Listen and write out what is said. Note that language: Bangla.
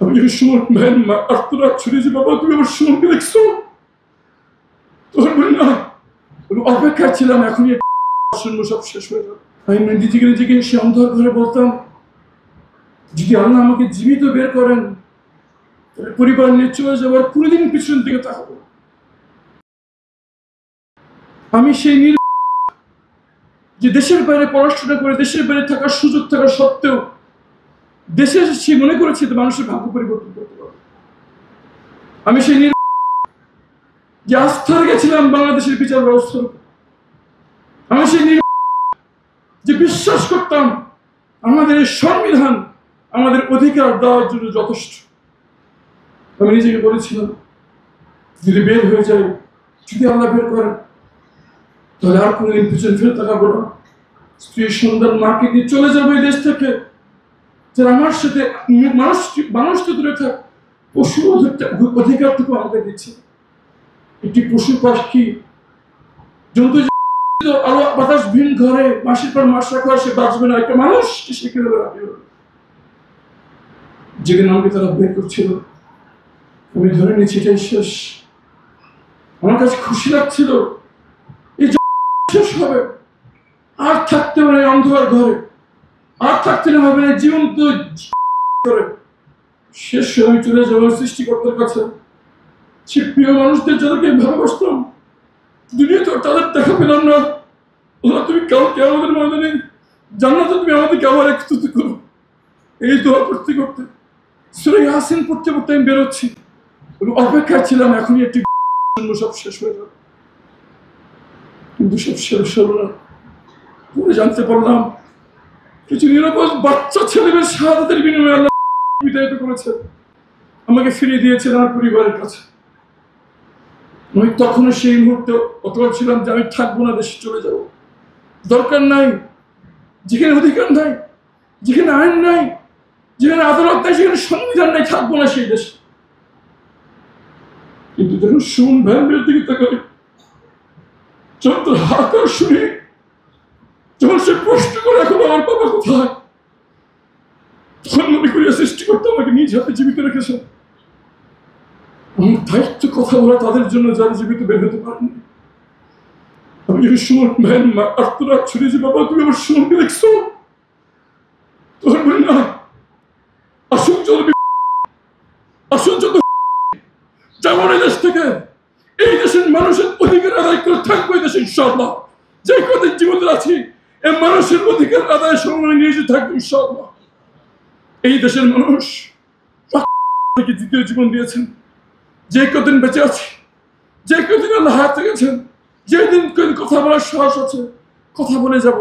আমি যখন সুমন ভাইয়ের আত্মরা ছড়িয়ে যে বাবা তুমি আমার সুমনকে দেখছো, তখন বলি না অপেক্ষা ছিলাম এখনই শুনবো সব শেষ হয়ে যাবে। আমি নিজেকে সে অন্ধকার ঘরে বলতাম যদি আল্লাহ আমাকে জীবিত বের করেন তাহলে পরিবার নিয়ে চলে যাবার কোনোদিন পিছন দিকে তাকাবো। আমি সেই যে দেশের বাইরে পড়াশোনা করে দেশের বাইরে থাকার সুযোগ থাকা সত্ত্বেও দেশে এসেছি মনে করেছি তো মানুষের ভাগ্য পরিবর্তন করতে পারবে। আমি সেই যে আস্থা রেখেছিলাম বাংলাদেশের বিচার ব্যবস্থার উপর। আমি সেই যে বিশ্বাস করতাম আমাদের এই সংবিধান আমাদের অধিকার দেওয়ার জন্য যথেষ্ট। আমি নিজেকে বলেছিলাম যদি বের হয়ে যায়, যদি আল্লাহ বের করেন তাহলে আর কোনোদিন পিছন ফিরে তাকাবো না। স্ত্রী সন্তান মাকে দিয়ে চলে যাবো এই দেশ থেকে, যারা আমার সাথে মানুষ তো দূরে থাক পশু অধিকারটুকু আমাকে দিচ্ছে। একটি পশু পাখি জন্তু আলো বাতাস ভিন ঘরে মাসের পর মাস রাখা সে বাঁচবে না, একটা মানুষ শিখে দেবে। যেদিন আমাকে তারা বের করছিল আমি ধরে নিয়েছি এটাই শেষ। আমার কাছে খুশি লাগছিল এই শেষ হবে, আর থাকতে হবে না অন্ধকার ঘরে, আর থাকতে হবে না জীবন্ত করে শেষ হয়ে আমি চলে যাবো সৃষ্টিকর্তার কাছে। সে প্রিয় মানুষদের যাদেরকে ভালোবাসতাম দুনিয়াতে তাদের দেখা পেলাম না। তুমি কাউকে আমাদের ময়দানে জান্নাতে তুমি আমাদেরকে আবার একত্রিত করো, এই দোয়া করতে করতে সূরা ইয়াসিন পড়তে পড়তে আমি বেরোচ্ছি। অপেক্ষা ছিলাম এখনই একটি সব শেষ হয়ে যাবে, কিন্তু সব শেষ হলো না। পরে জানতে পারলাম কিছু নিরাপদ বাচ্চা ছেলেমেয়ের শাহাদাতের বিনিময়ে আল্লাহ বিদায়িত করেছে, আমাকে ফিরিয়ে দিয়েছেন আমার পরিবারের কাছে। আমি তখনও সেই মুহূর্তে অতটা ছিলাম যে আমি থাকবো না, দেশে চলে যাব, দরকার নাই। যেখানে অধিকার নাই, যেখানে আইন নাই, যেখানে আদালত নাই, যেখানে সংবিধান নাই, থাকবো না সেই দেশে। কিন্তু যখন সুমন ভাইয়ের বিরুদ্ধে তাকাই, যখন তোর হাহাকার শুনি, যখন সে প্রশ্ন করে এখন আমার বাবা কোথায়, তখন মনে করি সৃষ্টিকর্তা আমাকে নিজ হাতে জীবিত রেখেছে। আমার দায়িত্ব কথা বলা তাদের জন্য যারা জীবিত বের হতে পারেনি। আমি যখন সুমন ভাইয়ের আত্মরা ছড়িয়ে যে বাবা তুমি আমার সুমনকে দেখছো, তখন বলি না আসুন চলবে, আসুন চলবে যেমন এই দেশ থেকে এই দেশের মানুষের অধিকার আদায় করে থাকবো এই দেশে ইনশাআল্লাহ। যে কদিন জীবিত আছি এই মানুষের অধিকার আদায় সময় নিয়ে যেতে থাকবো ইনশাআল্লাহ। এই দেশের মানুষ দ্বিতীয় জীবন দিয়েছেন, যে কদিন বেঁচে আছি, যে কদিন আল্লাহ হায়াতে গেছেন, যেদিন কথা বলার সাহস আছে কথা বলে যাব।